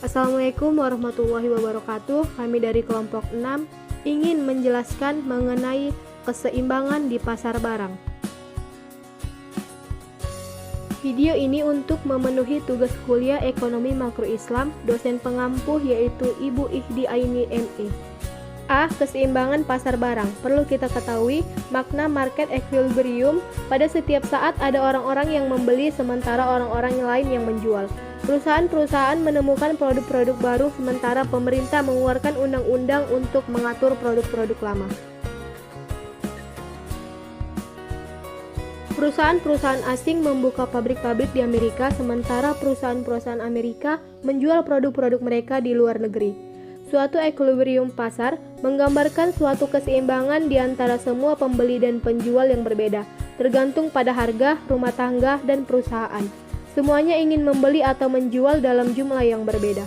Assalamualaikum warahmatullahi wabarakatuh. Kami dari kelompok 6 ingin menjelaskan mengenai keseimbangan di pasar barang. Video ini untuk memenuhi tugas kuliah Ekonomi Makro Islam, dosen pengampu yaitu Ibu Ihdi Aini ME. A. Keseimbangan pasar barang. Perlu kita ketahui makna market equilibrium. Pada setiap saat ada orang-orang yang membeli sementara orang-orang lain yang menjual. Perusahaan-perusahaan menemukan produk-produk baru sementara pemerintah mengeluarkan undang-undang untuk mengatur produk-produk lama. Perusahaan-perusahaan asing membuka pabrik-pabrik di Amerika sementara perusahaan-perusahaan Amerika menjual produk-produk mereka di luar negeri. Suatu equilibrium pasar menggambarkan suatu keseimbangan di antara semua pembeli dan penjual yang berbeda, tergantung pada harga, rumah tangga, dan perusahaan. Semuanya ingin membeli atau menjual dalam jumlah yang berbeda.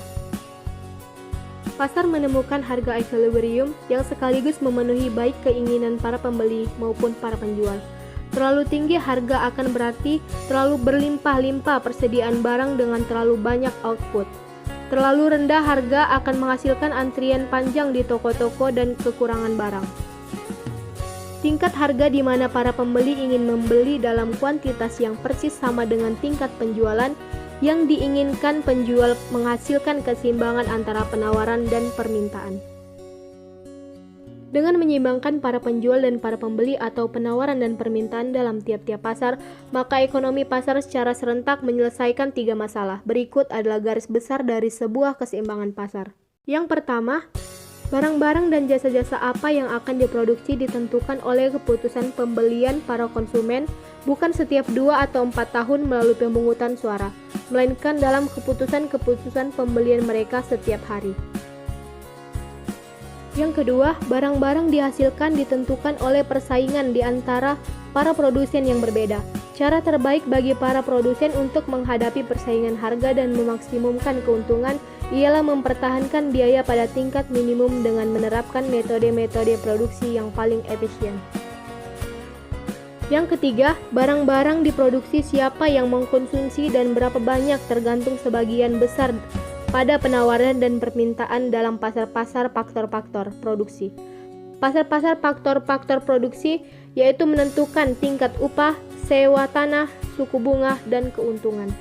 Pasar menemukan harga equilibrium yang sekaligus memenuhi baik keinginan para pembeli maupun para penjual. Terlalu tinggi harga akan berarti terlalu berlimpah-limpah persediaan barang dengan terlalu banyak output. Terlalu rendah harga akan menghasilkan antrian panjang di toko-toko dan kekurangan barang. Tingkat harga di mana para pembeli ingin membeli dalam kuantitas yang persis sama dengan tingkat penjualan yang diinginkan penjual menghasilkan keseimbangan antara penawaran dan permintaan. Dengan menyeimbangkan para penjual dan para pembeli atau penawaran dan permintaan dalam tiap-tiap pasar, maka ekonomi pasar secara serentak menyelesaikan 3 masalah. Berikut adalah garis besar dari sebuah keseimbangan pasar. Yang pertama, barang-barang dan jasa-jasa apa yang akan diproduksi ditentukan oleh keputusan pembelian para konsumen, bukan setiap 2 atau 4 tahun melalui pemungutan suara, melainkan dalam keputusan-keputusan pembelian mereka setiap hari. Yang kedua, barang-barang dihasilkan ditentukan oleh persaingan di antara para produsen yang berbeda. Cara terbaik bagi para produsen untuk menghadapi persaingan harga dan memaksimumkan keuntungan ialah mempertahankan biaya pada tingkat minimum dengan menerapkan metode-metode produksi yang paling efisien. Yang ketiga, barang-barang diproduksi siapa yang mengkonsumsi dan berapa banyak tergantung sebagian besar pada penawaran dan permintaan dalam pasar-pasar faktor-faktor produksi. Pasar-pasar faktor-faktor produksi yaitu menentukan tingkat upah, sewa tanah, suku bunga, dan keuntungan.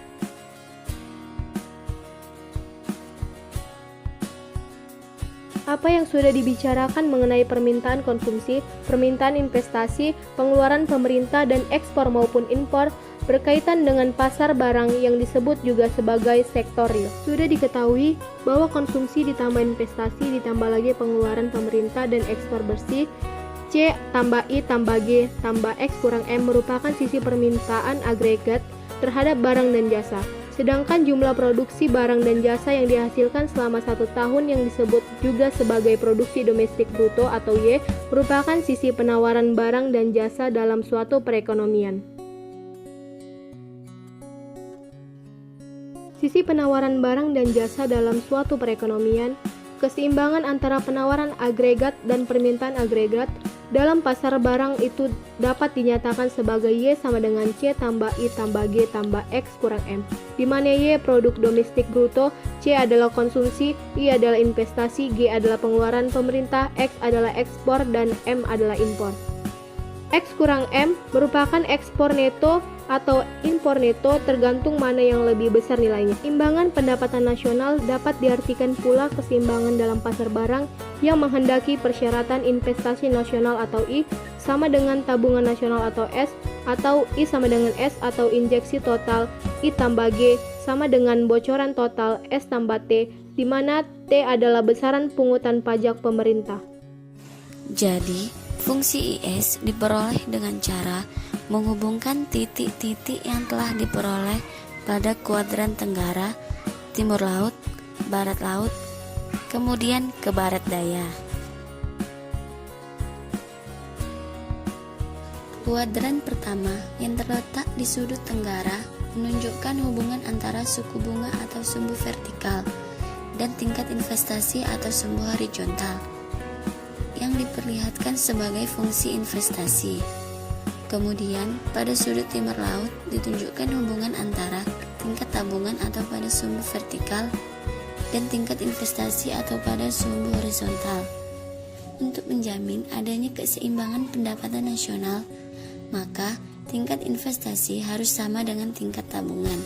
Apa yang sudah dibicarakan mengenai permintaan konsumsi, permintaan investasi, pengeluaran pemerintah, dan ekspor maupun impor berkaitan dengan pasar barang yang disebut juga sebagai sektor real. Sudah diketahui bahwa konsumsi ditambah investasi ditambah lagi pengeluaran pemerintah dan ekspor bersih C tambah I tambah G tambah X kurang M merupakan sisi permintaan agregat terhadap barang dan jasa. Sedangkan jumlah produksi barang dan jasa yang dihasilkan selama 1 tahun yang disebut juga sebagai produksi domestik bruto atau Y merupakan sisi penawaran barang dan jasa dalam suatu perekonomian. Sisi penawaran barang dan jasa dalam suatu perekonomian, keseimbangan antara penawaran agregat dan permintaan agregat dalam pasar barang itu dapat dinyatakan sebagai Y sama dengan C tambah I tambah G tambah X kurang M, di mana Y produk domestik bruto, C adalah konsumsi, I adalah investasi, G adalah pengeluaran pemerintah, X adalah ekspor, dan M adalah impor. X kurang M merupakan ekspor neto atau impor neto tergantung mana yang lebih besar nilainya. Imbangan pendapatan nasional dapat diartikan pula keseimbangan dalam pasar barang yang menghendaki persyaratan investasi nasional atau I sama dengan tabungan nasional atau S, atau I sama dengan S atau injeksi total I tambah G sama dengan bocoran total S tambah T, di mana T adalah besaran pungutan pajak pemerintah. Jadi, fungsi IS diperoleh dengan cara menghubungkan titik-titik yang telah diperoleh pada kuadran tenggara, timur laut, barat laut, kemudian ke barat daya. Kuadran pertama yang terletak di sudut tenggara menunjukkan hubungan antara suku bunga atau sumbu vertikal dan tingkat investasi atau sumbu horizontal yang diperlihatkan sebagai fungsi investasi. Kemudian, pada sudut timur laut ditunjukkan hubungan antara tingkat tabungan atau pada sumbu vertikal dan tingkat investasi atau pada sumbu horizontal. Untuk menjamin adanya keseimbangan pendapatan nasional, maka tingkat investasi harus sama dengan tingkat tabungan.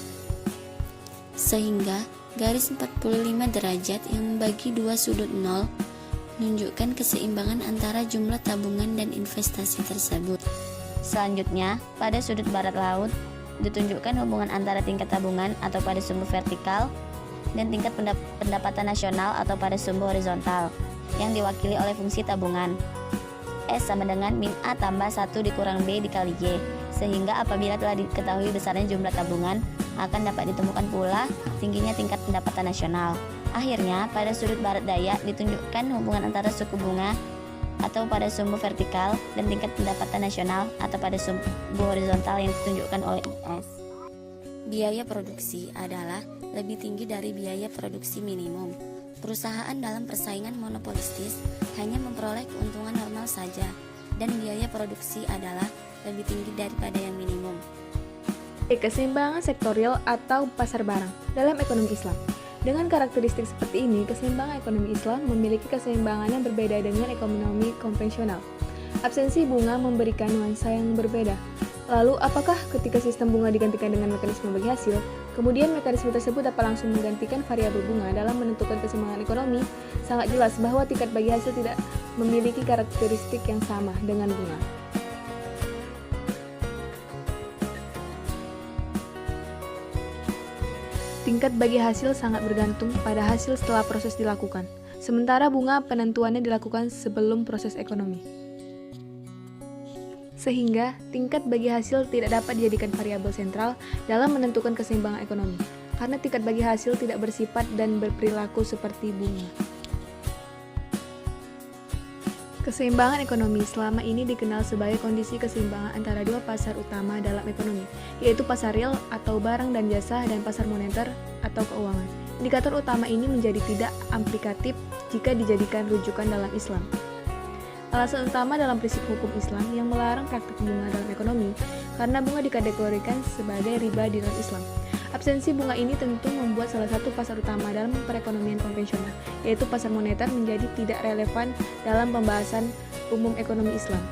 Sehingga garis 45 derajat yang membagi dua sudut nol menunjukkan keseimbangan antara jumlah tabungan dan investasi tersebut. Selanjutnya, pada sudut barat laut ditunjukkan hubungan antara tingkat tabungan atau pada sumbu vertikal dan tingkat pendapatan nasional atau pada sumbu horizontal yang diwakili oleh fungsi tabungan. S sama dengan min A tambah 1 dikurang B dikali Y, sehingga apabila telah diketahui besarnya jumlah tabungan, akan dapat ditemukan pula tingginya tingkat pendapatan nasional. Akhirnya, pada sudut barat daya ditunjukkan hubungan antara suku bunga atau pada sumbu vertikal dan tingkat pendapatan nasional atau pada sumbu horizontal yang ditunjukkan oleh IS. Biaya produksi adalah lebih tinggi dari biaya produksi minimum. Perusahaan dalam persaingan monopolistis hanya memperoleh keuntungan normal saja, dan biaya produksi adalah lebih tinggi daripada yang minimum. Keseimbangan sektorial atau pasar barang dalam ekonomi Islam. Dengan karakteristik seperti ini, keseimbangan ekonomi Islam memiliki keseimbangan yang berbeda dengan ekonomi konvensional. Absensi bunga memberikan nuansa yang berbeda. Lalu, apakah ketika sistem bunga digantikan dengan mekanisme bagi hasil, kemudian mekanisme tersebut dapat langsung menggantikan variabel bunga dalam menentukan keseimbangan ekonomi? Sangat jelas bahwa tingkat bagi hasil tidak memiliki karakteristik yang sama dengan bunga. Tingkat bagi hasil sangat bergantung pada hasil setelah proses dilakukan, sementara bunga penentuannya dilakukan sebelum proses ekonomi. Sehingga, tingkat bagi hasil tidak dapat dijadikan variabel sentral dalam menentukan keseimbangan ekonomi, karena tingkat bagi hasil tidak bersifat dan berperilaku seperti bunga. Keseimbangan ekonomi selama ini dikenal sebagai kondisi keseimbangan antara dua pasar utama dalam ekonomi, yaitu pasar real atau barang dan jasa dan pasar moneter atau keuangan. Indikator utama ini menjadi tidak aplikatif jika dijadikan rujukan dalam Islam. Alasan utama dalam prinsip hukum Islam yang melarang praktik bunga dalam ekonomi, karena bunga dikategorikan sebagai riba di dalam Islam. Absensi bunga ini tentu membuat salah satu pasar utama dalam perekonomian konvensional, yaitu pasar moneter, menjadi tidak relevan dalam pembahasan umum ekonomi Islam.